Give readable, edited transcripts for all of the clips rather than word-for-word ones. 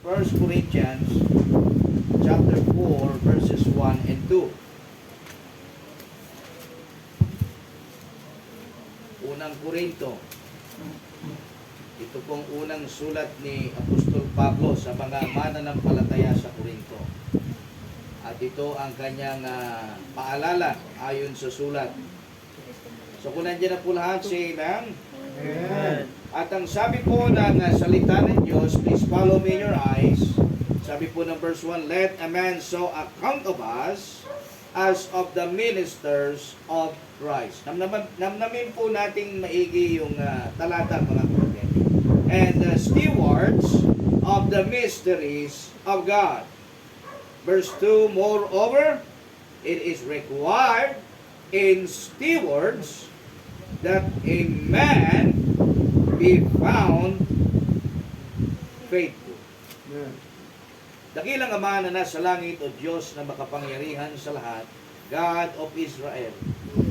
First Corinthians chapter 4 verses 1 and 2. Unang Korinto. Ito pong unang sulat ni Apostol Pablo sa mga mananampalataya sa Korinto. At ito ang kanyang paalala ayon sa sulat. So kung nandiyan na po lahat, say amen. Amen. At ang sabi po ng salita ng Diyos, please follow me in your eyes. Sabi po ng verse 1, let a man so account of us as of the ministers of Christ. Namnamin po nating maigi yung talata, mga kapatid. And the stewards of the mysteries of God. Verse 2, moreover, it is required in stewards that a man be found faithful. Dakilang Ama na nasa langit, o Diyos na makapangyarihan sa lahat, God of Israel,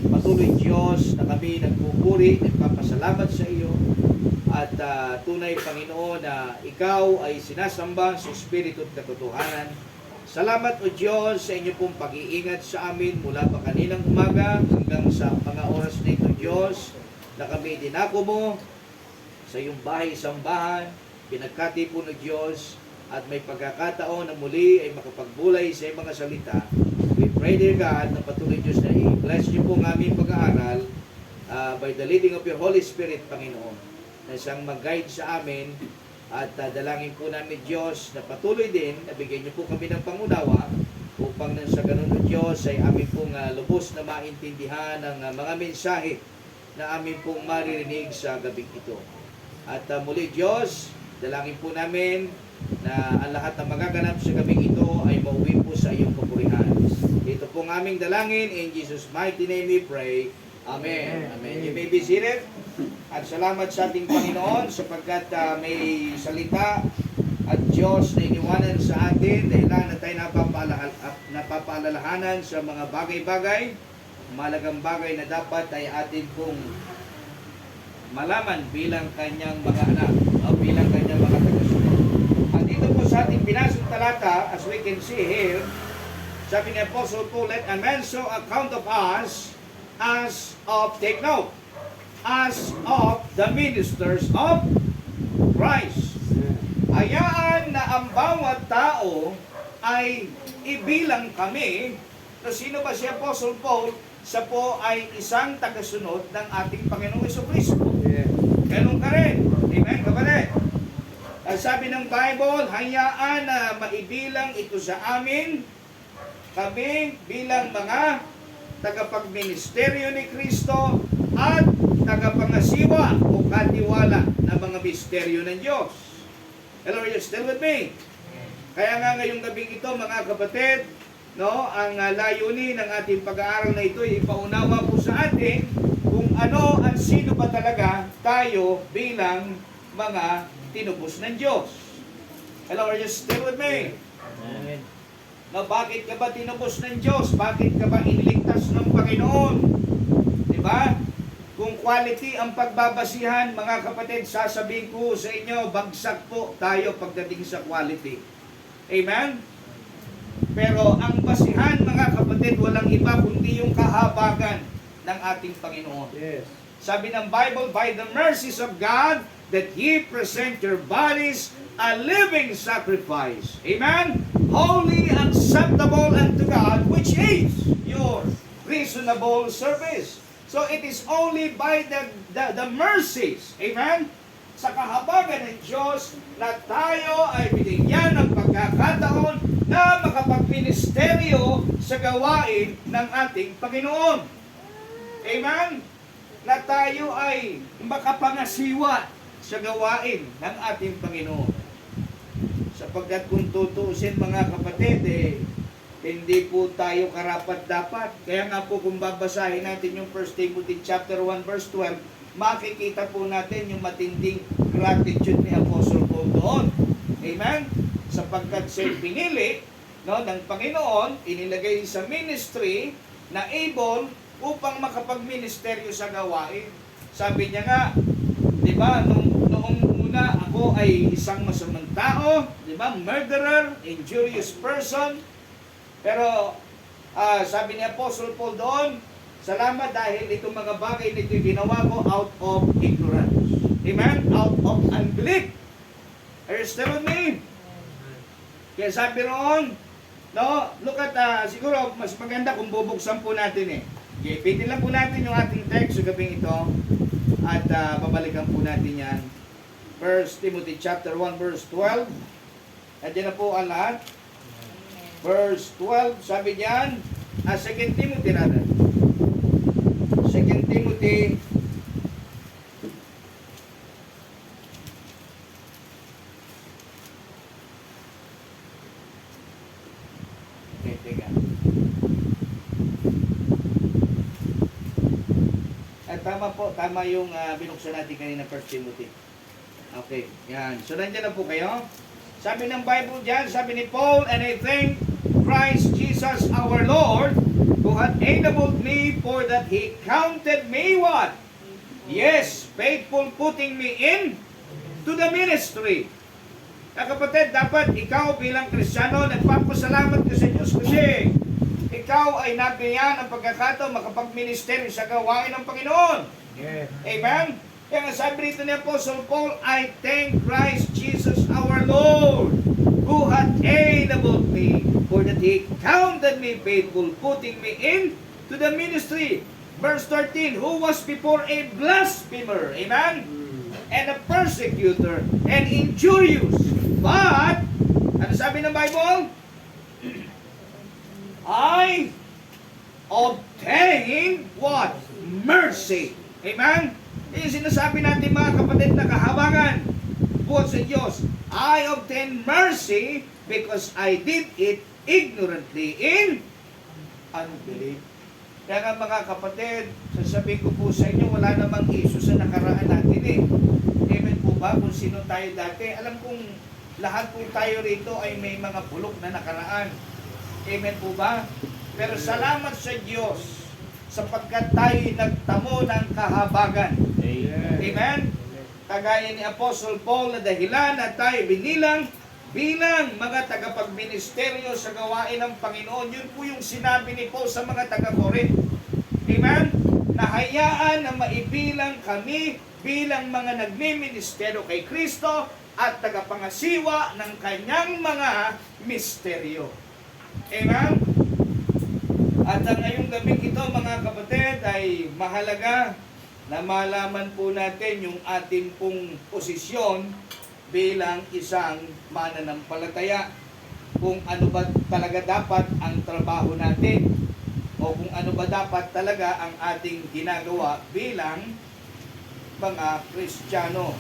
patuloy Diyos na kami nagpupuri, nagpapasalamat sa iyo, at tunay Panginoon na ikaw ay sinasamba sa Espiritu at katotohanan. Salamat o Diyos sa inyo pong pag-iingat sa amin mula pa kaninang umaga hanggang sa mga oras na ito, Diyos, na kami dinako mo sa iyong bahay-sambahan, pinagkati po ng Diyos, at may pagkakataon na muli ay makapagbulay sa iyong mga salita. We pray, dear God, na patuloy Diyos na i-bless niyo po ang aming pag-aaral by the leading of your Holy Spirit, Panginoon, na siyang mag-guide sa amin. At dalangin po namin, Diyos, na patuloy din, na bigyan niyo po kami ng pangunawa upang nang sa ganun o Diyos ay amin pong lubos na maintindihan ang mga mensahe na amin pong maririnig sa gabing ito. At muli, Diyos, dalangin po namin na ang lahat na magaganap sa gabing ito ay mauwi po sa iyong kapurihan. Ito pong aming dalangin, in Jesus' mighty name we pray. Amen. Amen. You may be seated. At salamat sa ating Panginoon sapagkat may salita at Diyos na iniwanan sa atin dahil na tayo napapaalalahanan sa mga bagay-bagay, malagang bagay na dapat ay atin pong malaman bilang kanyang mga anak o bilang kanyang mga tagasunod. At dito po sa ating binasang talata, as we can see here, sabi ni Apostle Paul, let a man so account of us as of, take note, as of the ministers of Christ. Hayaan na ang bawat tao ay ibilang kami. So, sino ba si Apostle Paul? Siya po ay isang tagasunod ng ating Panginoong Jesucristo. Ganun ka rin. Amen, kapatid? Sabi ng Bible, hayaan na maibilang ito sa amin, kami bilang mga tagapagministeryo ni Kristo at tagapangasiwa o katiwala ng mga misteryo ng Diyos. Hello, are you still with me? Kaya nga ngayong gabing ito, mga kapatid, no, ang layunin ng ating pag-aaral na ito ay ipaunawa po sa atin kung ano at sino ba talaga tayo bilang mga tinubos ng Diyos. Hello, are you still with me? Amen. No, bakit ka ba tinubos ng Diyos? Bakit ka ba iniligtas ng Panginoon? Diba? Kung quality ang pagbabasihan, mga kapatid, sasabihin ko sa inyo, bagsak po tayo pagdating sa quality. Amen? Pero ang basihan, mga kapatid, walang iba kundi yung kahabagan ng ating Panginoon. Yes. Sabi ng Bible, by the mercies of God, that ye present your bodies a living sacrifice. Amen? Holy, acceptable unto God, which is your reasonable service. So it is only by the mercies, amen, sa kahabagan ng Diyos na tayo ay binigyan ng pagkakataon na makapagministeryo sa gawain ng ating Panginoon. Amen? Na tayo ay makapangasiwa sa gawain ng ating Panginoon. Sapagkat kung tutuusin, mga kapatid, hindi po tayo karapat-dapat. Kaya nga po kung babasahin natin yung 1 Timothy chapter 1 verse 12, makikita po natin yung matinding gratitude ni Apostle Paul doon. Amen? Sapagkat siya pinili, no, ng Panginoon, inilagay sa ministry na able upang makapag-ministeryo sa gawain. Sabi niya nga, di ba, noong una ako ay isang masamang tao, di ba? Murderer, injurious person. Pero sabi ni Apostle Paul doon, salamat dahil itong mga bagay na ito ginawa ko out of ignorance. Amen? Out of unbelief. Are you still with me? Kaya sabi roon, no, look at, siguro mas maganda kung bubuksan po natin eh. Okay, pitin lang po natin yung ating text sa gabing ito at babalikan po natin yan. 1 Timothy chapter 1 verse 12. At yan na po ang lahat. Verse 12, sabi diyan, 2 Timothy rather. 2 Timothy Okay, teka. At tama po, tama yung binuksan natin kanina 1 Timothy. Okay, yan. So nandiyan na po kayo. Sabi ng Bible diyan, sabi ni Paul, and I thank Christ Jesus our Lord, who had enabled me for that He counted me what? Yes, faithful, putting me in to the ministry. Kapatid, dapat ikaw bilang Kristiyano, nagpapasalamat ka sa Diyos kasi ikaw ay nabigyan ng pagkakataon makapag-ministeryo sa gawain ng Panginoon. Yes. Amen? Kaya nga sabi rito ni Apostle Paul, I thank Christ Jesus our Lord, who hath enabled me, for that He counted me faithful, putting me in to the ministry. Verse 13, who was before a blasphemer, amen? And a persecutor, and injurious. But, ano sabi ng Bible? I obtained what? Mercy. Amen? Yung sinasabi natin mga kapatid na kahabangan buhat sa Diyos. I obtained mercy because I did it ignorantly in unbelief. Kaya nga mga kapatid, sasabihin ko po sa inyo, wala namang issue sa nakaraan natin eh. Amen po ba? Kung sino tayo dati, alam kong lahat po tayo rito ay may mga bulok na nakaraan. Amen po ba? Pero salamat sa Diyos sapagkat tayo nagtamo ng kahabagan. Amen? Kagaya ni Apostle Paul na dahilan na tayo binilang bilang mga tagapagministeryo sa gawain ng Panginoon. Yun po yung sinabi ni Paul sa mga taga-Corinth. Amen? Nahayaan na maibilang kami bilang mga nagmiministeryo kay Kristo at tagapangasiwa ng kanyang mga misteryo. Amen? At ngayong gabing ito mga kapatid ay mahalaga na malaman po natin yung ating pong posisyon bilang isang mananampalataya. Kung ano ba talaga dapat ang trabaho natin o kung ano ba dapat talaga ang ating ginagawa bilang mga Kristiyano.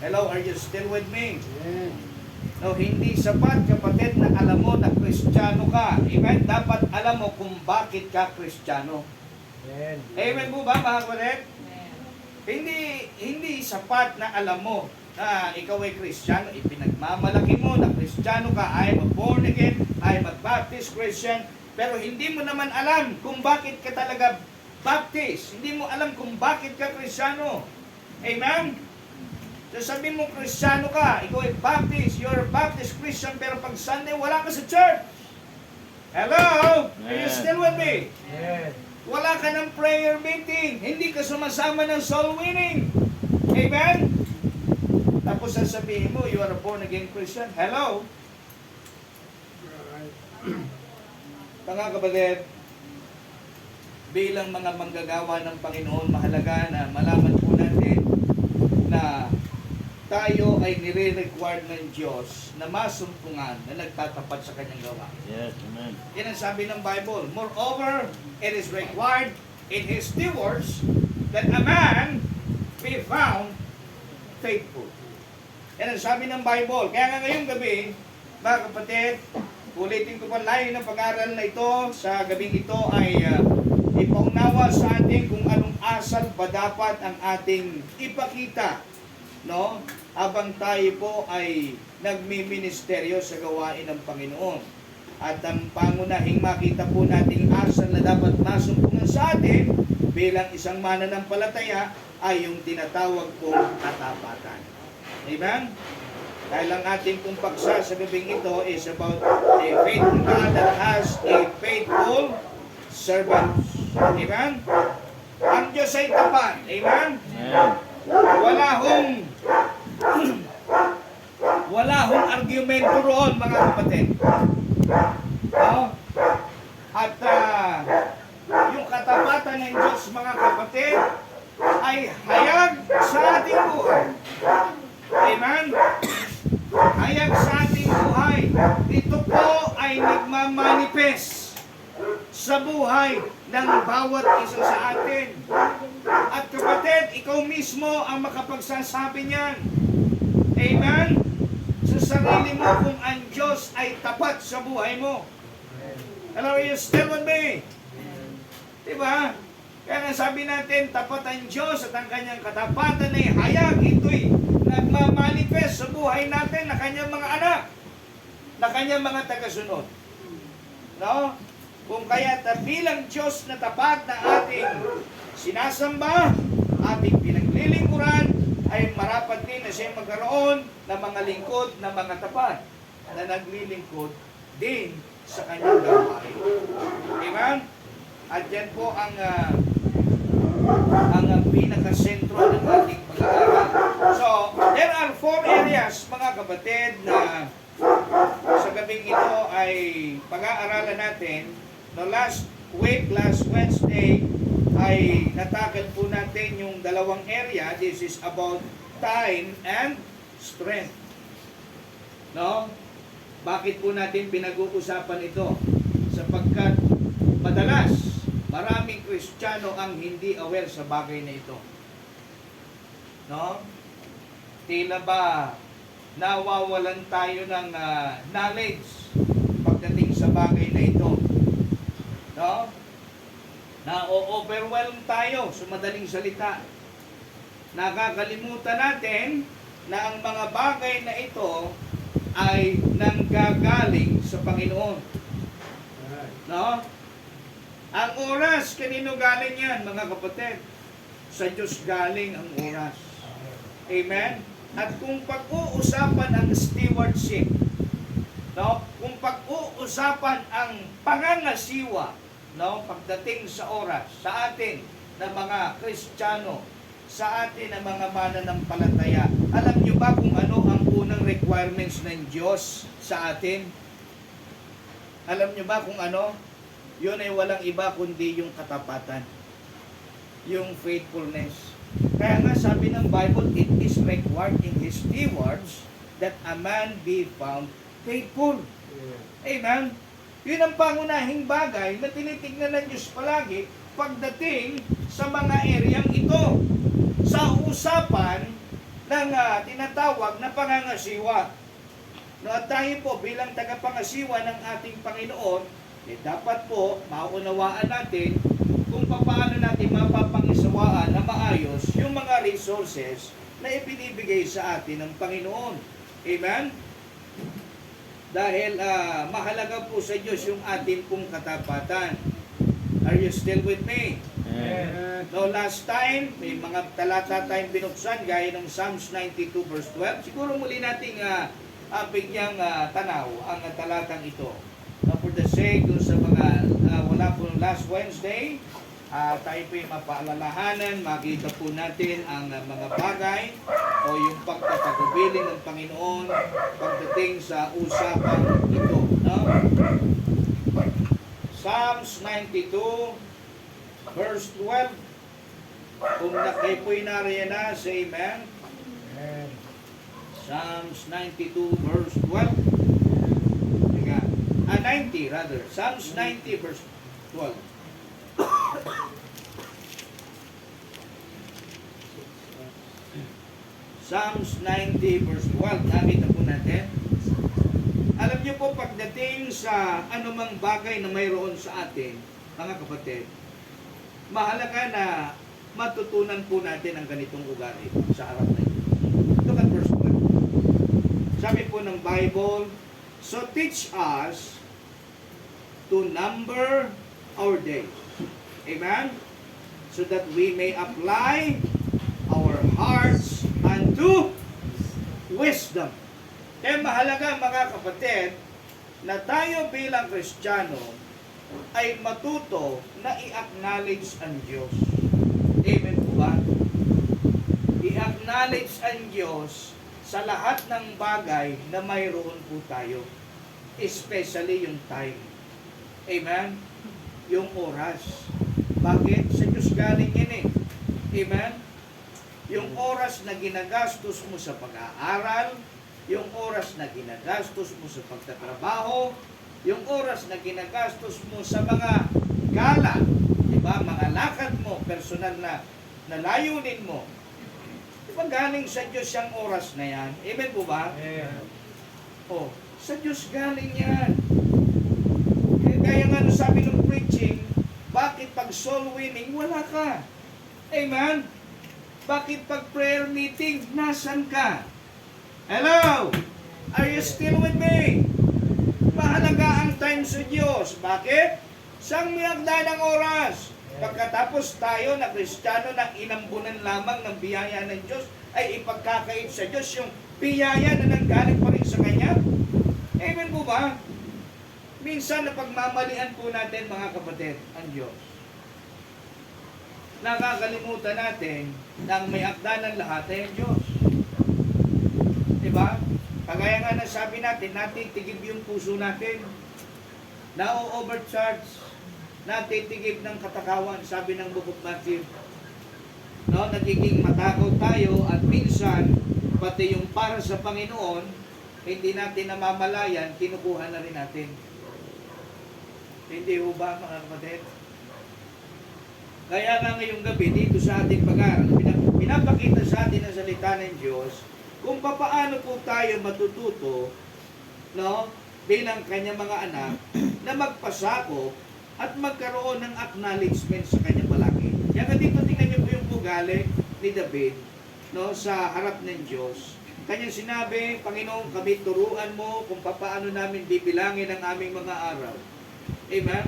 Hello, are you still with me? No, hindi sapat kapatid na alam mo na Kristiyano ka. Amen? Dapat alam mo kung bakit ka Kristiyano. Amen. Amen po ba mga kapatid? Hindi sapat na alam mo na ikaw ay Kristiyano, ipinagmamalaki mo na Kristiyano ka, I am a born again, I am a Baptist Christian, pero hindi mo naman alam kung bakit ka talaga Baptist, hindi mo alam kung bakit ka Kristiyano. Amen? So sabi mo Kristiyano ka, ikaw ay Baptist, you're a Baptist Christian, pero pag Sunday wala ka sa church. Hello? Are you still with me? Yes. Wala ka ng prayer meeting. Hindi ka sumasama ng soul winning. Amen? Tapos sasabihin mo, you are a born again Christian. Hello? Mga kapatid, bilang mga manggagawa ng Panginoon, mahalaga na malaman po natin na tayo ay nire-required ng Diyos na masumpungan na nagtatapat sa kanyang gawa. Yes, amen. Yan ang sabi ng Bible. Moreover, it is required in His stewards that a man be found faithful. Yan ang sabi ng Bible. Kaya nga ngayong gabi, mga kapatid, ulitin ko pa layo ng pag-aaral na ito. Sa gabing ito ay ipaunawa sa atin kung anong asal ba dapat ang ating ipakita, no? Habang tayo po ay nagmi-ministeryo sa gawain ng Panginoon. At ang pangunahing makita po nating asal na dapat masumpungan sa atin bilang isang mananampalataya ay yung tinatawag pong katapatan. Amen? Dahil ang ating pong paksa sa gabing ito is about a faithful God that has a faithful servants. Amen? Ang Diyos ay tapat. Amen? Amen. Wala hong argumento roon, mga kapatid. No? At yung katapatan ng Diyos, mga kapatid, ay hayag sa ating buhay. Amen? Hayag sa ating buhay. Ito po ay nagmamanifest sa buhay ng bawat isa sa atin. At kapatid, ikaw mismo ang makapagsasabi niyan. Amen? Sa sarili mo kung ang Diyos ay tapat sa buhay mo. Hello, are you still with me? Diba? Kaya nga sabi natin, tapat ang Diyos at ang kanyang katapatan ay hayag. Ito'y nagmamanifest sa buhay natin na kanyang mga anak, na kanyang mga tagasunod. No? Kung kaya bilang Diyos na tapat na ating sinasamba, ating pinaglilingkuran, ay marapat din na siya magkaroon ng mga lingkod na mga tapat na naglilingkod din sa kanyang gawain. Amen? At yan po ang pinakasentro ng ating pag-aaral. So, there are 4 areas, mga kapatid, na sa gabing ito ay pag-aaralan natin. No, last Wednesday, ay natakal po natin yung dalawang area. This is about time and strength. No? Bakit po natin pinag-uusapan ito? Sapagkat madalas, maraming Kristiyano ang hindi aware sa bagay na ito. No? Tila ba nawawalan tayo ng knowledge pagdating sa bagay na ito. No? Na-overwhelm tayo sa madaling salita. Nakakalimutan natin na ang mga bagay na ito ay nanggagaling sa Panginoon. No? Ang oras, kanino galing yan, mga kapatid? Sa Diyos galing ang oras. Amen? At kung pag-uusapan ang stewardship, no? Kung pag-uusapan ang pangangasiwa, no, pagdating sa oras, sa atin na mga Kristiyano, sa atin na mga mananampalataya, alam nyo ba kung ano ang unang requirements ng Diyos sa atin? Alam nyo ba kung ano? Yun ay walang iba kundi yung katapatan, yung faithfulness. Kaya nga sabi ng Bible, it is required in His stewards that a man be found faithful. Amen? Yun ang pangunahing bagay na tinitignan ng Diyos palagi pagdating sa mga areang ito. Sa usapan ng tinatawag na pangangasiwa. No, at tayo po bilang tagapangasiwa ng ating Panginoon, dapat po maunawaan natin kung paano natin mapapangisawaan na maayos yung mga resources na ibinibigay sa atin ng Panginoon. Amen? Dahil mahalaga po sa Diyos yung atin pong katapatan. Are you still with me? Amen. No, last time, may mga talata tayong binuksan gaya ng Psalms 92 verse 12. Siguro muli nating bigyang tanaw ang talatang ito. For the sake dun sa mga wala po last Wednesday, tayo po yung mapaalalahanan, makita po natin ang mga bagay o yung pagpapagubiling ng Panginoon pagdating sa usapan ito. No? Psalms 92 verse 12. Kung kayo po'y nariyan na, say amen. Amen. Psalms 92 verse 12. 90 rather. Psalms 90 verse 12. Psalms 90 verse 12. Nakita po natin. Alam niyo po, pagdating sa anumang bagay na mayroon sa atin, mga kapatid, mahalaga na matutunan po natin ang ganitong ugali sa harap na ito. Look at verse 12. Sabi po ng Bible, so teach us to number our days. Amen? So that we may apply our hearts unto wisdom. Kaya mahalaga mga kapatid na tayo bilang Kristiyano ay matuto na i-acknowledge ang Diyos. Amen po ba? I-acknowledge ang Diyos sa lahat ng bagay na mayroon po tayo. Especially yung time. Amen? Yung oras. Bakit? Sa Diyos galing yan eh. Amen? Yung oras na ginagastos mo sa pag-aaral, yung oras na ginagastos mo sa pagtatrabaho, yung oras na ginagastos mo sa mga gala, di ba? Mga lakad mo, personal na layunin mo. Di ba galing sa Diyos yung oras na yan? Amen po ba? Oh, sa Diyos galing yan. Kaya nga sabi ng preaching, bakit pag soul winning, wala ka? Amen? Bakit pag prayer meeting, nasan ka? Hello? Are you still with me? Mahalaga ang time sa Diyos. Bakit? Siyang miyagda ng oras. Pagkatapos tayo na Kristiyano na inambunan lamang ng biyaya ng Diyos, ay ipagkakait sa Diyos yung biyaya na nanggaling pa rin sa Kanya. Amen po ba? Minsan na pagmamalian po natin mga kapatid, ang Diyos. Nakakalimutan natin na ang may akda ng lahat ay ang Diyos. Diba? Kagaya nga na sabi natin, natitigib yung puso natin. Na-overcharge. Natitigib ng katakawan, sabi ng Book of Matthew. No, nagiging matakot tayo at minsan, pati yung para sa Panginoon, hindi natin namamalayan, kinukuha na rin natin. Hindi ho ba mga kapatid? Kaya nga ngayong gabi, dito sa ating pag-aaral, pinapakita sa atin ang salita ng Diyos, kung papaano po tayo matututo, no, bilang kanyang mga anak, na magpasakop at magkaroon ng acknowledgement sa kanyang palagi. Kaya nga dito tingnan niyo po yung ugali ni David, no, sa harap ng Diyos. Kanyang sinabi, Panginoon, kami turuan mo kung papaano namin bibilangin ang aming mga araw. Amen?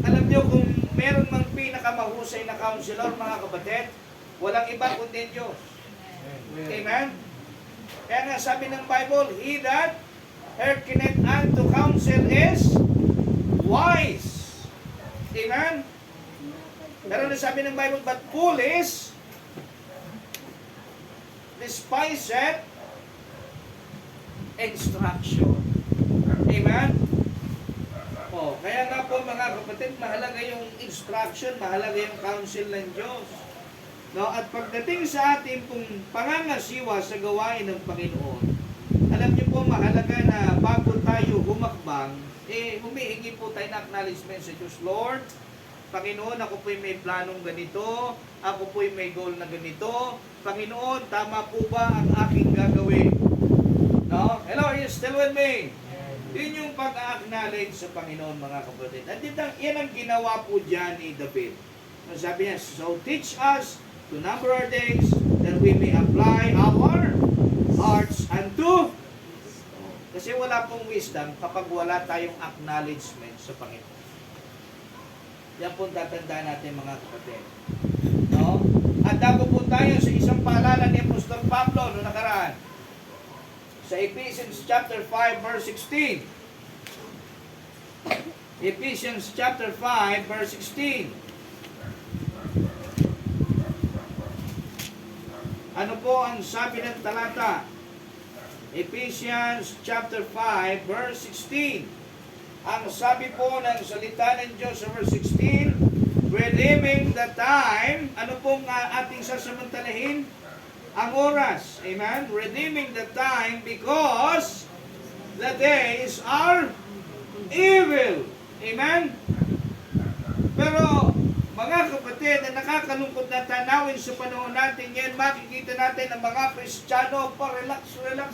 Alam niyo kung meron mang pinakamahusay na counselor, mga kapatid, walang iba kundi Diyos. Amen? Kaya nga sabi ng Bible, he that hearkeneth unto counsel is wise. Amen? Pero nasabi ng Bible, but foolish despiseth instruction. Amen? Oh, kaya nga po mga kapatid, mahalaga yung instruction, mahalaga yung counsel ng Diyos. No, at pagdating sa ating pong pangangasiwa sa gawain ng Panginoon, alam niyo po mahalaga na bago tayo humakbang, humihingi po tayo ng acknowledgement sa Diyos. Lord, Panginoon, ako po'y may planong ganito, ako po'y may goal na ganito. Panginoon, tama po ba ang aking gagawin? No? Hello, are you still with me? Yun yung pag-acknowledge sa Panginoon, mga kapatid. At yan ang ginawa po dyan ni David. Sabi niya, so teach us to number our days, that we may apply our hearts unto. Kasi wala pong wisdom kapag wala tayong acknowledgement sa Panginoon. Yan po tatandaan natin mga kapatid. No? At dapat po tayo sa isang paalala ni Apostol Pablo noong nakaraan. Sa Ephesians chapter 5 verse 16. Ephesians chapter 5 verse 16. Ano po ang sabi ng talata? Ephesians chapter 5 verse 16. Ang sabi po ng salita ng Diyos sa verse 16, redeeming the time. Ano pong ating sasamantalahin? Ang oras. Amen? Redeeming the time because the days are evil. Amen? Pero mga kapatid, na nakakalungkot na tanawin sa panahon natin yan, makikita natin ang mga Kristiyano pa-relax na lang.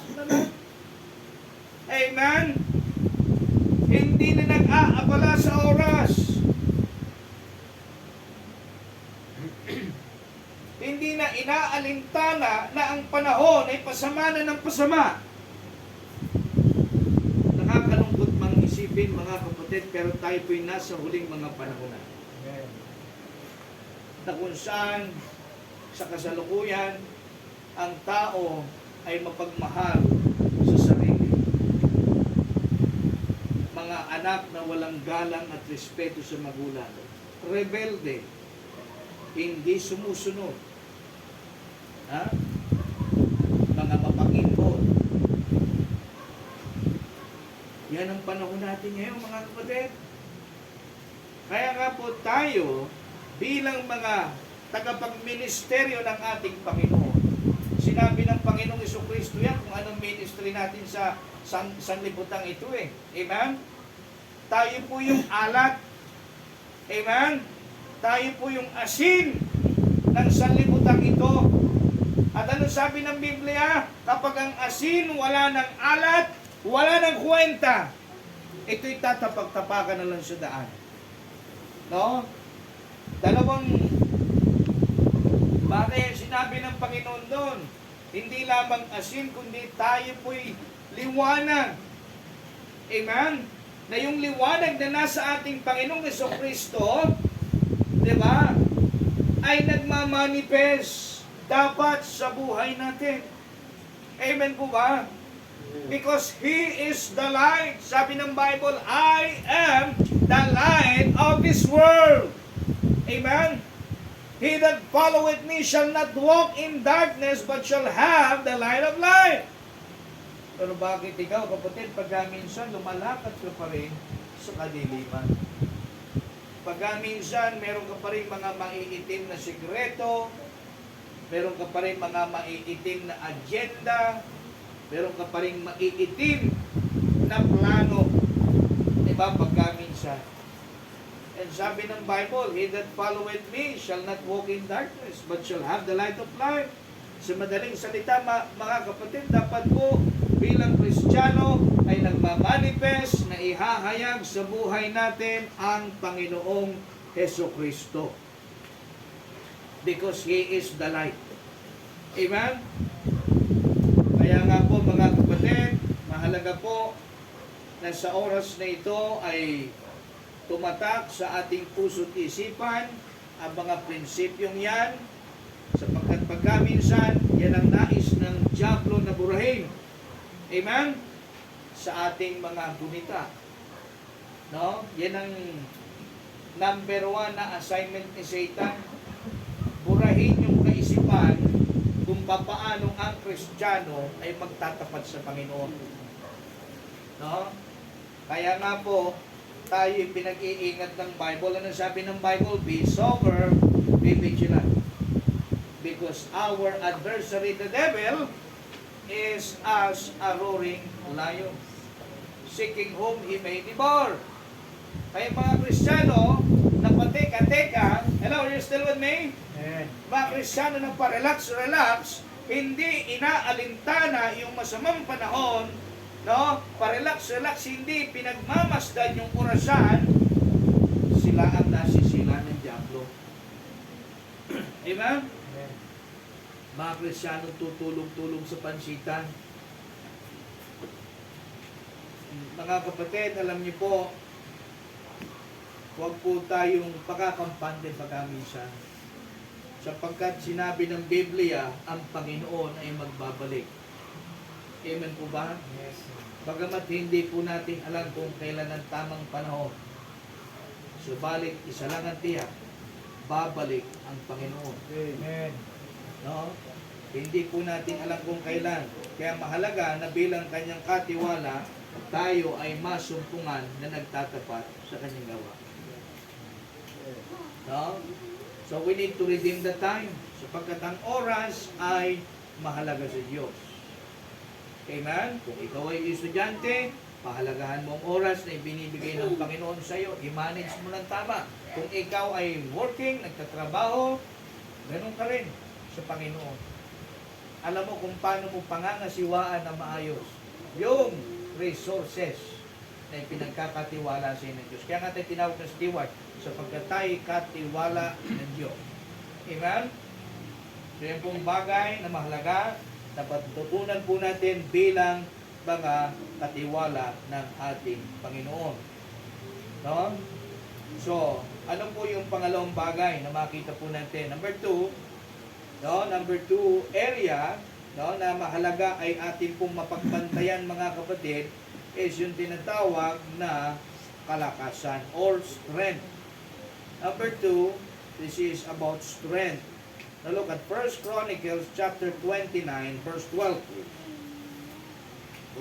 Amen? Hindi na nag-aabala sa oras. Hindi na inaalintana na ang panahon ay pasama na ng pasama. Nakakalungkot mang isipin mga kapatid, pero tayo po'y nasa huling mga panahon na. Na kung saan sa kasalukuyan ang tao ay mapagmahal sa sarili. Mga anak na walang galang at respeto sa magulang. Rebelde. Hindi sumusunod. Ha? Mga mapakingkod. Yan ang panahon natin ngayon, mga kapatid. Kaya nga po tayo, bilang mga tagapagministeryo ng ating Panginoon, sinabi ng Panginoong Jesucristo yan kung anong ministry natin sa sanlibutan ito eh. Amen? Tayo po yung alat. Amen? Tayo po yung asin ng sanlibutan ito. At ano sabi ng Biblia? Kapag ang asin wala ng alat, wala ng kwenta, ito'y tatapag-tapakan na lang sa daan. No? Dalawang bagay sinabi ng Panginoon doon. Hindi lamang asin, kundi tayo po'y liwanag. Amen? Na yung liwanag na nasa ating Panginoong Jesucristo, di ba, ay nagmamanifest dapat sa buhay natin. Amen po ba? Because He is the light. Sabi ng Bible, I am the light of this world. Amen? He that followeth me shall not walk in darkness, but shall have the light of life. Pero bakit ikaw, kapatid, pagka minsan lumalakad ka pa rin sa kadiliman? Pagka minsan meron ka pa rin mga maiitim na sikreto, meron ka pa rin mga maiitim na agenda, meron ka pa rin maiitim na plano. Diba? Pagka minsan. And sabi ng Bible, He that followeth me shall not walk in darkness, but shall have the light of life. Sa madaling salita, mga kapatid, dapat po bilang Kristiyano ay nagmamanifest na ihahayag sa buhay natin ang Panginoong Hesukristo. Because He is the light. Amen? Kaya nga po mga kapatid, mahalaga po na sa oras na ito ay tumatak sa ating puso't isipan ang mga prinsipyong yan, sapagkat pagkaminsan yan ang nais ng dyablo na burahin. Amen? Sa ating mga gunita. No? Yan ang number 1 na assignment ni Satan. Burahin yung kaisipan kung papaano ang Kristiyano ay magtatapat sa Panginoon. No? Kaya nga po, tayo pinag-iingat ng Bible. Ano sabi ng Bible? Be sober, be vigilant. Because our adversary, the devil, is as a roaring lion, seeking whom he may devour. Kaya mga Kristiyano, napateka-teka, hello, are you still with me? Amen. Mga Kristiyano na pa-relax, hindi inaalintana yung masamang panahon, no? Pa-relax, hindi pinagmamasdan yung orasan, sila ang nasisila ng dyablo. Amen? Amen. Mga Kristiyano tutulong-tulong sa pansitan. Mga kapatid, alam niyo po, huwag po tayong pakakampante pagkaminsan. Sapagkat sinabi ng Biblia, ang Panginoon ay magbabalik. Amen po ba? Yes. Bagamat hindi po natin alam kung kailan ang tamang panahon. Subalit, isa lang ang tiyak, babalik ang Panginoon. Amen. No? Hindi po natin alam kung kailan. Kaya mahalaga na bilang kanyang katiwala, tayo ay masumpungan na nagtatapat sa kanyang gawa. No? So we need to redeem the time. Sapagkat ang oras ay mahalaga sa Diyos. Amen? Kung ikaw ay estudyante, pahalagahan mo ang oras na ibinibigay ng Panginoon sa iyo. I-manage mo ng tama. Kung ikaw ay working, nagtatrabaho, ganun ka rin sa Panginoon. Alam mo kung paano mo pangangasiwaan na maayos yung resources na pinagkakatiwala sa inyo ng Diyos. Kaya nga tayo tinawag na steward sapagkat tayo katiwala ng Diyos. Amen? So yan pong bagay na mahalaga na patutunan po natin bilang mga katiwala ng ating Panginoon. No? So, ano po yung pangalawang bagay na makita po natin? Number 2, area no, na mahalaga ay atin pong mapagbantayan mga kapatid is yung tinatawag na kalakasan or strength. Number 2, this is about strength. Now look at 1 Chronicles chapter 29 verse 12.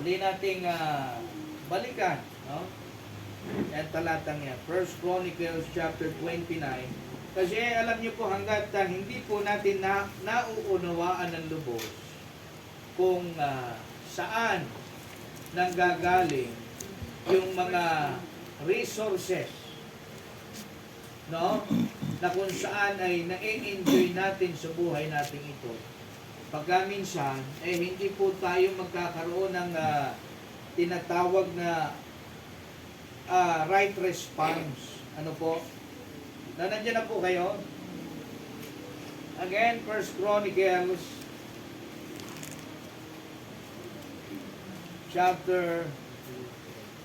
Uli nating balikan, no? Yan talatang yan. 1 Chronicles chapter 29. Kasi alam niyo po hanggat hindi po natin nauunawaan ng lubos kung saan nanggagaling yung mga resources, no? Na kung saan ay na-enjoy natin sa buhay natin ito. Pagka minsan, hindi po tayo magkakaroon ng tinatawag na right response. Ano po? Nandiyan na po kayo? Again, 1 Chronicles chapter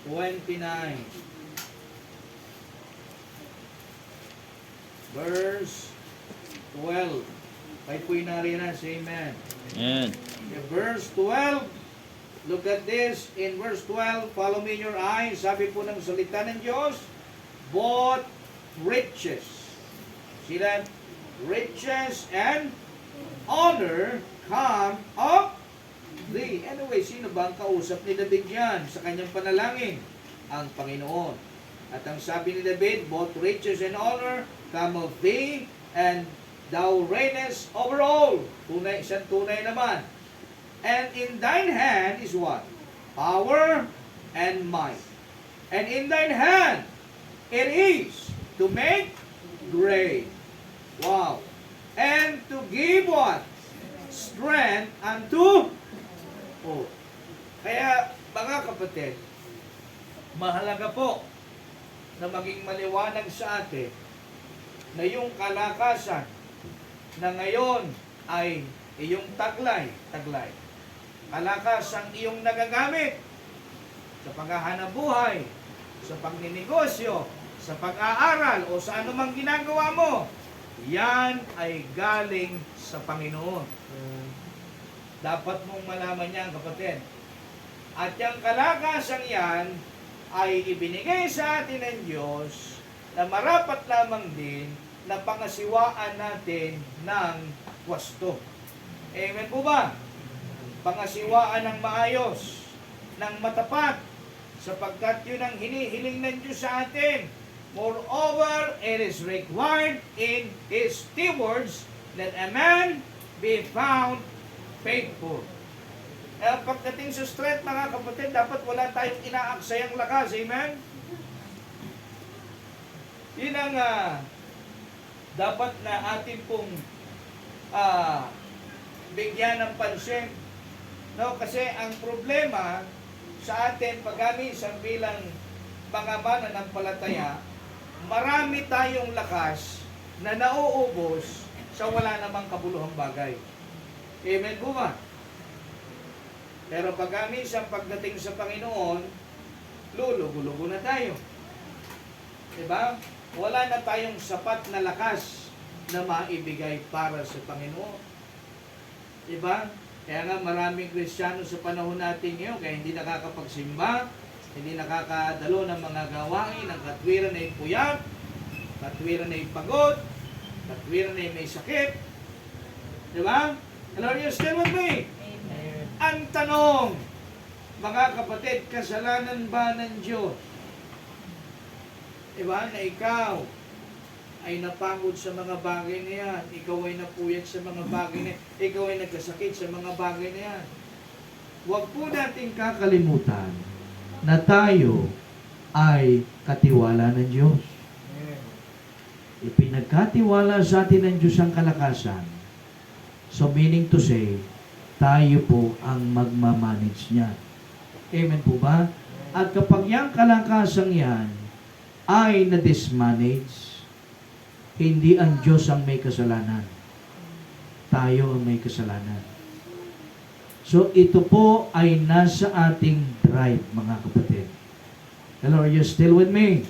29 verse 12. Kahit po'y nariyan, say amen. Amen. Verse 12. Look at this. In verse 12, follow me in your eyes. Sabi po ng salita ng Diyos, both riches. See that? Riches and honor come of thee. Anyway, sino ba ang kausap ni David yan sa kanyang panalangin? Ang Panginoon. At ang sabi ni David, both riches and honor come of thee, and thou reignest over all. Tunay, isang tunay naman. And in thine hand is what? Power and might. And in thine hand it is to make great. Wow. And to give what? Strength unto all. Kaya, mga kapatid, mahalaga po na maging maliwanag sa atin na yung kalakasan na ngayon ay iyong taglay. Kalakasang iyong nagagamit sa paghahanap buhay, sa pagninegosyo, sa pag-aaral, o sa anumang ginagawa mo, yan ay galing sa Panginoon. Dapat mong malaman yan, kapatid. At yung kalakasang yan ay ibinigay sa atin ng Diyos na marapat lamang din na pangasiwaan natin ng wasto. Amen po ba? Pangasiwaan ng maayos, ng matapat, sapagkat yun ang hinihiling ng Diyos sa atin. Moreover, it is required in His stewards that a man be found faithful. Pagdating sa strength, mga kapatid, dapat wala tayong inaaksayang lakas. Amen? Yun ang dapat na atin pong bigyan ng pansin. No? Kasi ang problema sa atin, pagkaminsan bilang mga mananampalataya, marami tayong lakas na nauubos sa wala namang kabuluhang bagay. Amen po ba? Pero pagkaminsan pagdating sa Panginoon, lulugo-lugo na tayo. Diba? Wala na tayong sapat na lakas na maibigay para sa Panginoon. Diba? Kaya nga maraming Kristiyano sa panahon natin ngayon, kaya hindi nakakapagsimba, hindi nakakadalo ng mga gawain, ang katwiran ay puyat, katwiran ay pagod, katwiran ay may sakit. Diba? Hello, are you still with me? Amen. Ang tanong, mga kapatid, kasalanan ba ng Diyos? Diba? Na ikaw ay napagod sa mga bagay na yan. Ikaw ay napuyat sa mga bagay na yan. Ikaw ay nagkasakit sa mga bagay na yan. Huwag po natin kakalimutan na tayo ay katiwala ng Diyos. Amen. Ipinagkatiwala sa atin ng Diyos ang kalakasan. So meaning to say, tayo po ang magmamanage niya. Amen po ba? At kapag yung kalakasang yan ay na-dismanage, hindi ang Diyos ang may kasalanan. Tayo ang may kasalanan. So ito po ay nasa ating drive, mga kapatid. Hello, are you still with me?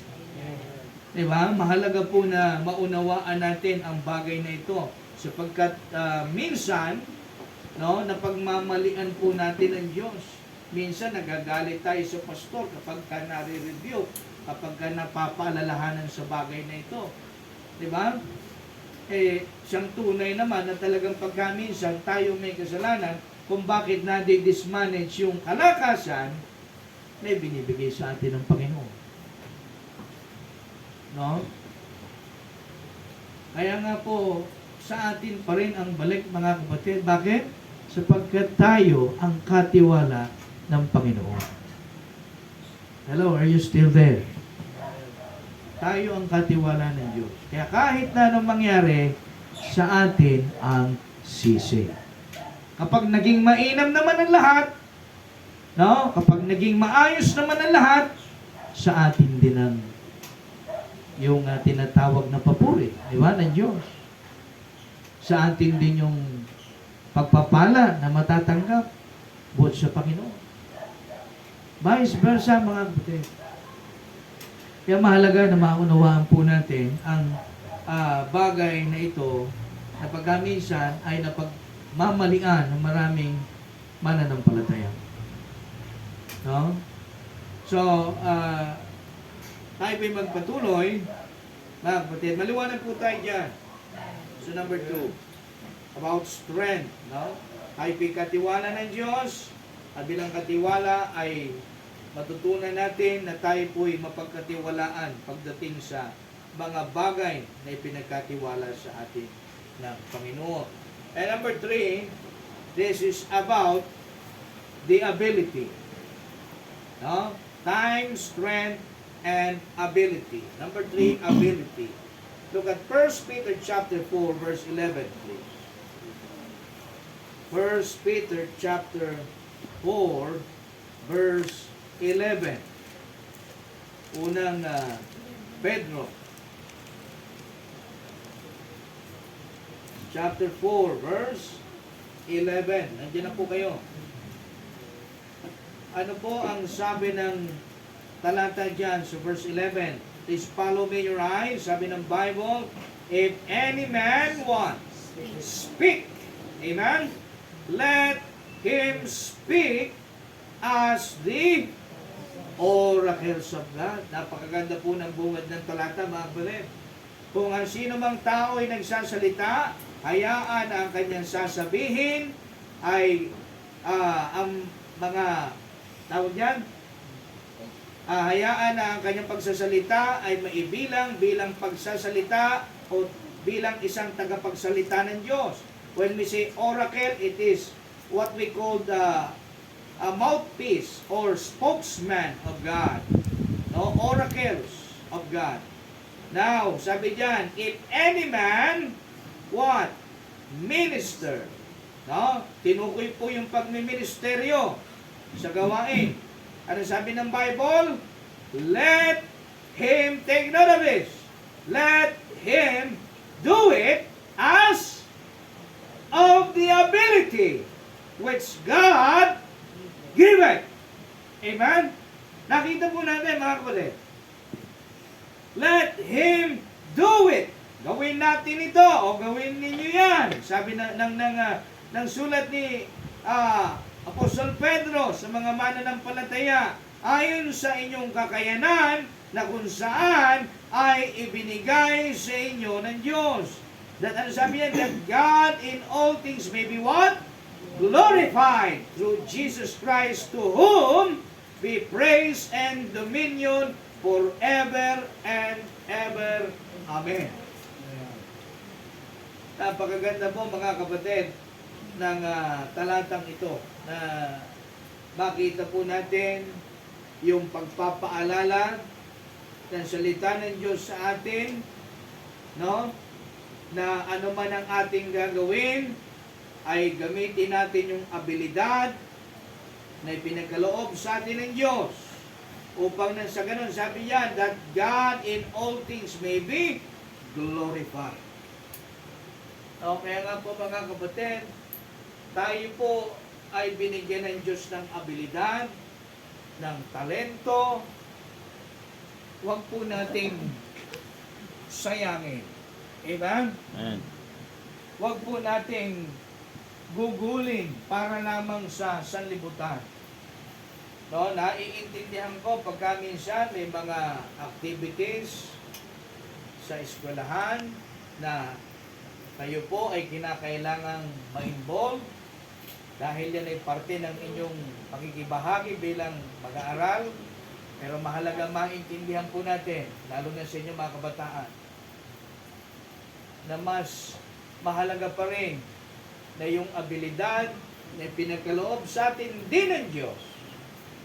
Diba? Mahalaga po na maunawaan natin ang bagay na ito. Sapagkat minsan, no, na pagmamalian po natin ang Diyos. Minsan nagagalit tayo sa pastor kapag ka nare-review, kapag ka napapaalalahanan sa bagay na ito. Di ba? Siyang tunay naman na talagang pagkaminsan tayo may kasalanan kung bakit nadi-dismanage yung kalakasan na binibigay sa atin ng Panginoon. No? Kaya nga po, sa atin pa rin ang balik, mga kapatid. Bakit? Sapagkat tayo ang katiwala ng Panginoon. Hello, are you still there? Tayo ang katiwala ng Diyos. Kaya kahit na anong mangyari, sa atin ang sisi. Kapag naging mainam naman ang lahat, no? Kapag naging maayos naman ang lahat, sa atin din ang yung tinatawag na papuri, di ba, ng Diyos. Sa atin din yung pagpapala na matatanggap buot sa Panginoon. Vice versa, mga kapatid. Kaya mahalaga na maunawaan po natin ang bagay na ito na pagkaminsan ay napagmamalian ng maraming mananampalataya. No? So, tayo po'y magpatuloy. Mga kapatid, maliwanag po tayo dyan. So, number 2, about strength. No? Tayo po'y katiwala ng Diyos. At bilang katiwala ay matutunan natin na tayo po'y mapagkatiwalaan pagdating sa mga bagay na ipinagkatiwala sa atin ng Panginoon. And number 3, this is about the ability. No? Time, strength, and ability. Number 3, ability. Look at 1 Peter chapter 4, verse 11, please. 1 Peter chapter 4, verse 11. Unang Pedro. Chapter 4, verse 11. Nandiyan na po kayo. Ano po ang sabi ng talata dyan sa verse 11? Please follow me your eyes. Sabi ng Bible, if any man wants, speak. Amen? Let him speak as the oracles of God. Napakaganda po ng bungad ng talata, mga kapatid. Kung ang sino mang tao ay nagsasalita, hayaan na ang kanyang sasabihin ay ang mga tawag yan, hayaan na ang kanyang pagsasalita ay maibilang bilang pagsasalita o bilang isang tagapagsalita ng Diyos. When we say oracle, it is what we call the a mouthpiece or spokesman of God. No, oracles of God. Now, sabi diyan, if any man what? Minister. No? Tinukoy po yung pagmiministeryo sa gawain. Ano sabi ng Bible? Let him take note of this. Let him do it as of the ability which God giveth. Amen? Nakita po natin, mga kapatid. Let him do it. Gawin natin ito o gawin ninyo yan. Sabi ng sulat ni Apostol Pedro sa mga mananampalataya, ayon sa inyong kakayanan na kung saan ay ibinigay sa inyo ng Diyos. That ano sabi yan? That God in all things may be what? Glorified through Jesus Christ, to whom be praise and dominion forever and ever. Amen. Napakaganda po, mga kapatid, ng talatang ito na makita po natin yung pagpapaalala ng salita ng Diyos sa atin, no? Na ano man ang ating gagawin ay gamitin natin yung abilidad na ipinagkaloob sa atin ng Diyos upang nang sa ganun, sabi yan, that God in all things may be glorified. Okay nga po, mga kapatid, tayo po ay binigyan ng Diyos ng abilidad, ng talento. Huwag po nating sayangin. Amen? Amen. Huwag po nating gugulin para lamang sa sanlibutan. No, naiintindihan ko pagka minsan may mga activities sa eskwelahan na kayo po ay kinakailangang ma-involve dahil yan ay parte ng inyong pakikibahagi bilang mag-aaral. Pero mahalagang maintindihan po natin, lalo na sa inyong mga kabataan, na mas mahalaga pa rin na yung abilidad na pinagkaloob sa atin din ng Diyos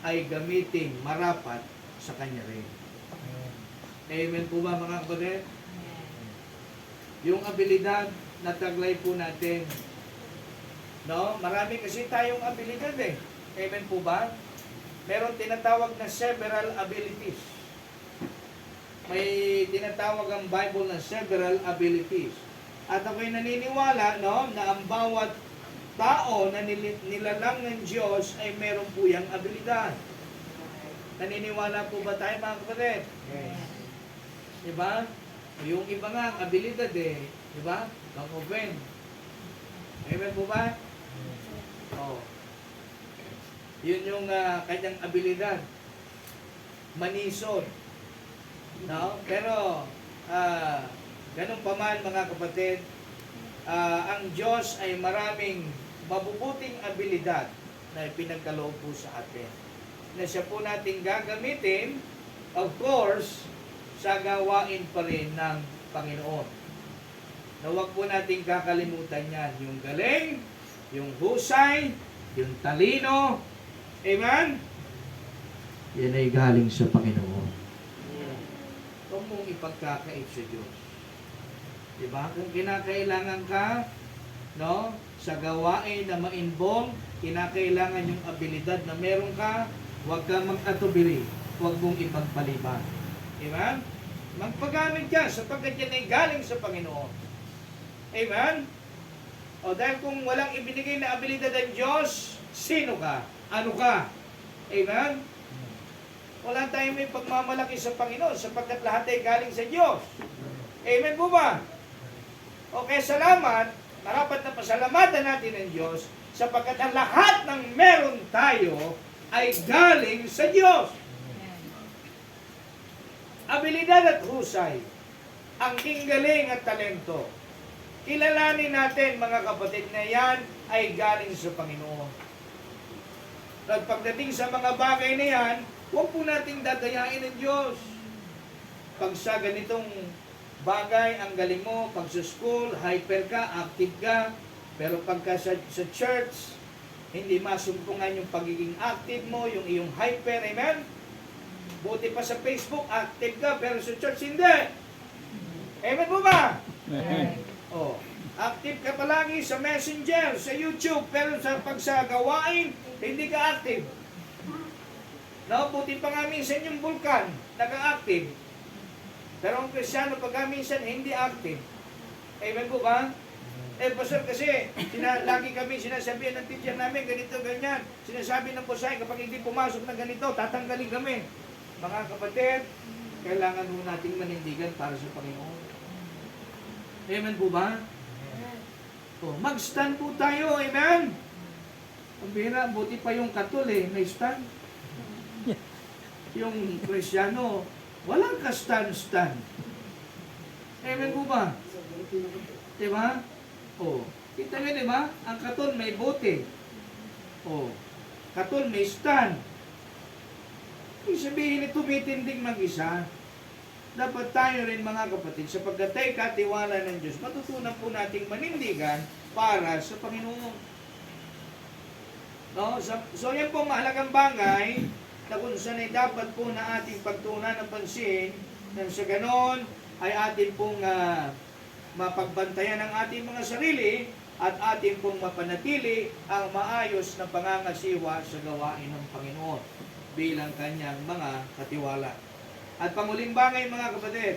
ay gamitin marapat sa Kanya rin. Amen po ba mga kapatid? Yung abilidad na taglay po natin. No? Marami kasi tayong abilidad eh. Amen po ba? Meron tinatawag na several abilities. May tinatawag ang Bible na several abilities. At ako'y naniniwala, no, na ang bawat tao na nilalang ng Diyos ay meron po yung abilidad. Naniniwala po ba tayo mga kapatid? Yes. Diba? Yung iba nga ang abilidad eh. Diba? Mag-open. Amen po ba? Oh. Yun yung kanyang abilidad. Manisod. No? Pero, ganun pa man mga kapatid, ang Diyos ay maraming mabubuting abilidad na ipinagkaloob po sa atin. Na siya po natin gagamitin, of course, sa gawain pa rin ng Panginoon. Na huwag po natin kakalimutan yan. Yung galing, yung husay, yung talino. Amen? Yan ay galing sa Panginoon. Huwag mong ipagkakait sa Diyos. Diba? Kung kinakailangan ka, no, sa gawain na ma-involve, kinakailangan yung abilidad na meron ka, huwag kang mag-atubili, huwag mong ipagpaliban. Diba? Magpagamit ka sapagkat yan ay galing sa Panginoon. Amen? O dahil kung walang ibinigay na abilidad ng Diyos, sino ka? Ano ka? Amen? Wala tayong may pagmamalaki sa Panginoon sapagkat lahat ay galing sa Diyos. Amen po ba? Okay, salamat. Marapat na pasalamatan natin ng Diyos sapagkat ang lahat ng meron tayo ay galing sa Diyos. Abilidad at husay, ang galing at talento. Kilalanin natin mga kapatid na yan ay galing sa Panginoon. At pagdating sa mga bagay na yan, huwag po nating dadayain ng Diyos. Pag sa ganitong bagay, ang galing mo, pag sa school, hyper ka, active ka, pero pagka sa church, hindi masumpungan yung pagiging active mo, yung iyong hyper, amen? Buti pa sa Facebook, active ka, pero sa church, hindi. Amen po ba? Amen. Oh, active ka palagi sa Messenger, sa YouTube, pero sa pagsagawain, hindi ka active. No, buti pa nga minsan yung vulkan, naka-active. Pero ang Kristyano pag minsan hindi active. Amen po ba? Eh, pastor, kasi lagi kami sinasabihan ng teacher namin, ganito, ganyan. Sinasabi ng pusay, kapag hindi pumasok na ganito, tatanggalin kami. Mga kapatid, kailangan mo nating manindigan para sa Panginoon. Amen po ba? Oh, mag-stand po tayo, amen? Ang bihira, buti pa yung katul may stand. Yung Kristyano, walang ka-stand-stand. Amen po ba? Diba? Oh, kita nyo diba? Ang katul may bote. Oh, katul may stand. Ibig sabihin tumitinding mag-isa. Dapat tayo rin mga kapatid, sapagkat tayo katiwala ng Diyos, matutunan po nating manindigan para sa Panginoon. No? So yan po mahalagang bagay na kung saan ay dapat po na ating pagtuunan ng pansin nang sa ganon ay ating pong mapagbantayan ang ating mga sarili at ating pong mapanatili ang maayos na pangangasiwa sa gawain ng Panginoon bilang kanyang mga katiwala. At panguling bagay mga kapatid,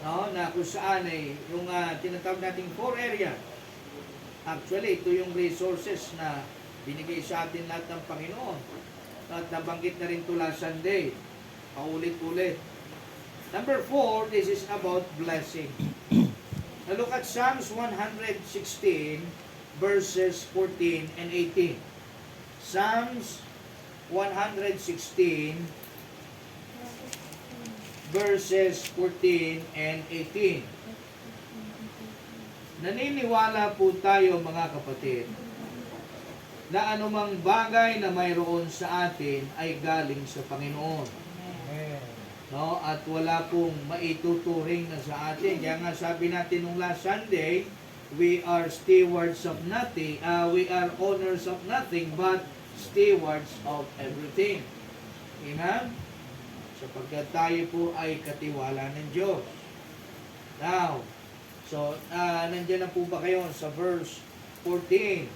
no, na kung saan ay yung tinatawag nating 4 area. Actually, ito yung resources na binigay sa atin lahat ng Panginoon. At nabanggit na rin ito last Sunday. Paulit-ulit. Number 4, this is about blessing. Now look at Psalms 116 verses 14 and 18. Psalms 116 verses 14 and 18. Naniniwala po tayo mga kapatid na anumang bagay na mayroon sa atin ay galing sa Panginoon. Amen. No? At wala pong maituturing na sa atin. Kaya nga sabi natin nung last Sunday, we are stewards of nothing, we are owners of nothing but stewards of everything. Amen? Sapagkat tayo po ay katiwala ng Diyos. Now, so, nandiyan na po ba kayo sa verse 14?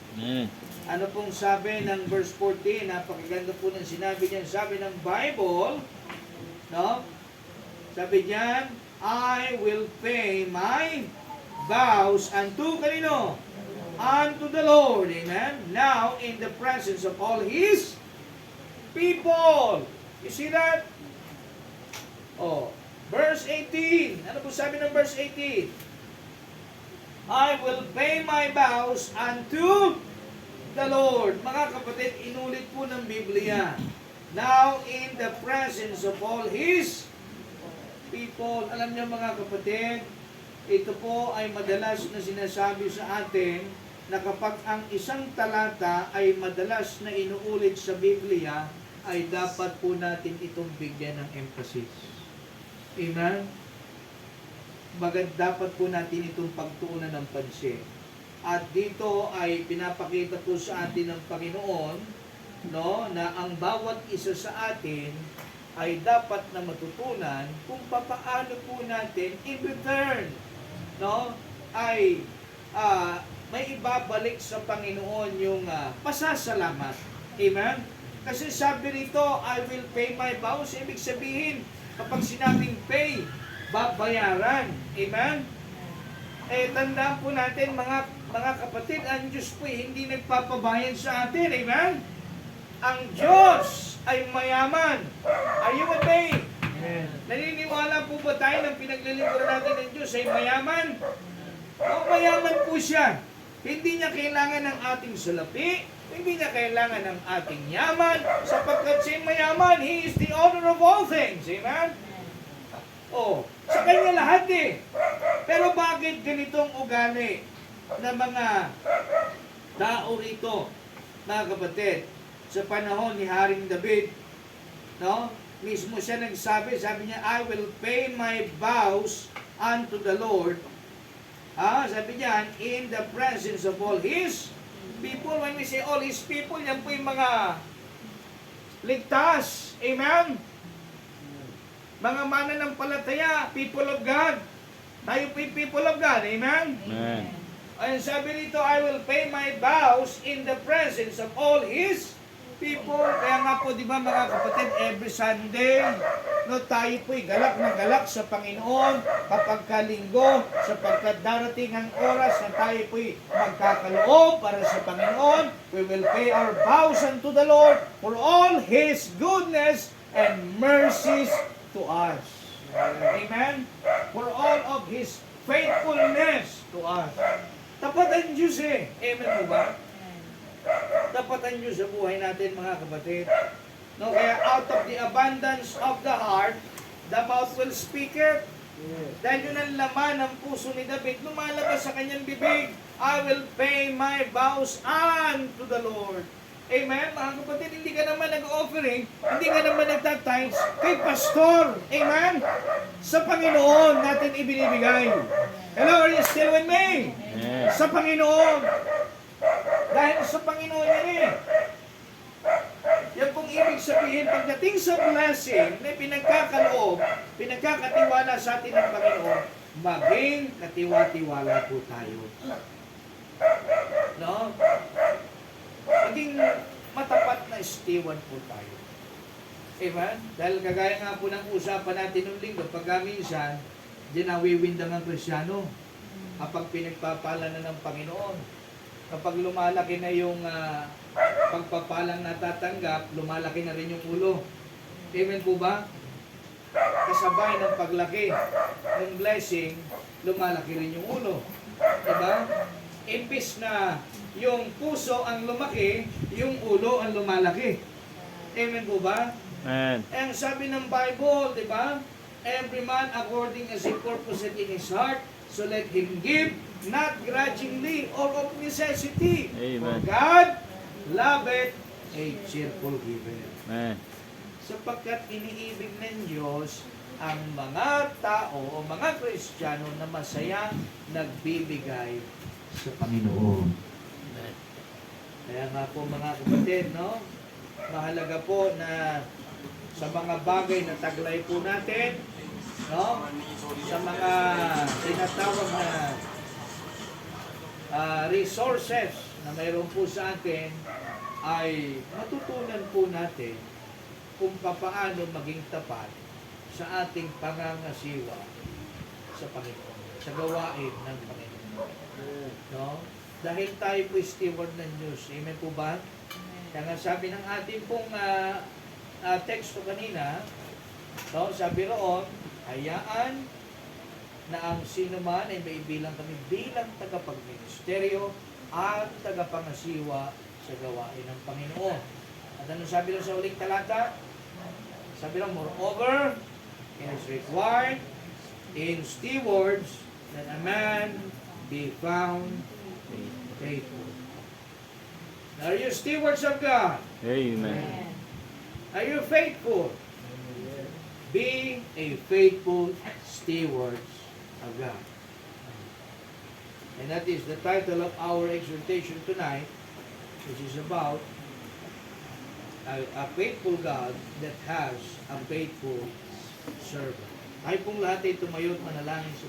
Ano pong sabi ng verse 14? Napakaganda po ng sinabi niyan. Sabi ng Bible, no? Sabi niyan, I will pay my vows unto kanino? Unto the Lord. Amen? Now, in the presence of all His people. You see that? Oh, verse 18. Ano po sabi ng verse 18? I will pay my vows unto the Lord. Mga kapatid, inulit po ng Biblia. Now, in the presence of all His people. Alam niyo mga kapatid, ito po ay madalas na sinasabi sa atin na kapag ang isang talata ay madalas na inuulit sa Biblia, ay dapat po natin itong bigyan ng emphasis. Amen? Dapat po natin itong pagtuunan ng pansin. At dito ay pinapakita po sa atin ng Panginoon, no, na ang bawat isa sa atin ay dapat na matutunan kung papaano po natin in return, no, ay may ibabalik sa Panginoon yung pasasalamat. Amen? Kasi sabi rito, I will pay my vows. Ibig sabihin, kapag sinabing pay, babayaran. Amen? Tandaan po natin mga kapatid, ang Diyos po hindi nagpapabayad sa atin. Amen? Ang Diyos ay mayaman. Are you with me? Amen. Naniniwala po ba tayo ng pinaglilingkuran natin ng Diyos ay mayaman? O mayaman po siya. Hindi niya kailangan ng ating salapi. Hindi niya kailangan ng ating yaman. Sapagkat siya mayaman, He is the owner of all things. Amen? Oh, sa kanya lahat eh. Pero bakit ganitong ugali na mga tao rito, mga kapatid, sa panahon ni Haring David, no? Mismo siya nagsabi, sabi niya, I will pay my vows unto the Lord. Sabi niya, in the presence of all His people. When we say all His people, yan po yung mga ligtas. Amen? Mga mananampalataya, people of God. Tayo po yung people of God. Amen? Amen. And sabi rito, I will pay my vows in the presence of all His people. Kaya nga po, di ba mga kapatid, every Sunday, no, tayo po'y galak na galak sa Panginoon kapag kalinggo, sapagkat darating ang oras na tayo po'y magkakaloob para sa Panginoon. We will pay our vows unto the Lord for all His goodness and mercies to us. Amen? For all of His faithfulness to us. Tapat ang Diyos eh. Amen po ba? Dapat ang Diyos sa buhay natin mga kapatid. No, kaya out of the abundance of the heart, the mouth will speak it. Dahil yun ang laman ng puso ni David, lumalabas sa kanyang bibig, I will pay my vows unto the Lord. Amen? Mga kapatid, hindi ka naman nag-offering, hindi ka naman nagtatimes kay pastor. Amen? Sa Panginoon natin ibinibigay. Hello, are you still with me? Yes. Sa Panginoon. Dahil sa Panginoon yan eh. Yan pong ibig sabihin, pagdating sa blessing na pinagkakaloob, pinagkakatiwala sa atin ng Panginoon, maging katiwa-tiwala po tayo. No? Maging matapat na steward po tayo. Amen? Dahil kagaya nga po ng usapan natin nung linggo, pagka minsan, di nawiwindang ang Kristyano kapag pinagpapala na ng Panginoon. Kapag lumalaki na yung pagpapalang natatanggap, lumalaki na rin yung ulo. Amen po ba? kasabay ng paglaki ng blessing, lumalaki rin yung ulo. Diba? Imbis na yung puso ang lumaki, yung ulo ang lumalaki. Amen po ba? Amen. Eh, ang sabi ng Bible, di ba? Every man according as he purposeth in his heart, so let him give, not grudgingly or of necessity. Amen. For God loveth a cheerful giver. Amen. Sapagkat iniibig ng Diyos ang mga tao o mga Kristiyano na masaya nagbibigay sa Panginoon. Kaya nga po mga kapatid, no? Mahalaga po na sa mga bagay na taglay po natin, no? Sa mga tinatawag na resources na mayroon po sa atin, ay matutunan po natin kung papaano maging tapat sa ating pangangasiwa sa Panginoon, sa gawain ng Panginoon. No? Dahil tayo po steward ng Diyos. Amen po ba? Kaya nga sabi ng ating pong teksto kanina, no? Sabi roon, hayaan na ang sino man ay may bilang kami bilang tagapagministeryo at tagapangasiwa sa gawain ng Panginoon. At ano sabi lang sa uling talata? Sabi lang, moreover, it is required in stewards that a man be found faithful. Are you stewards of God? Amen. Are you faithful? Be a faithful steward of God. And that is the title of our exhortation tonight, which is about a faithful God that has a faithful servant. Tayo pong lahat ay tumayo at manalangin sa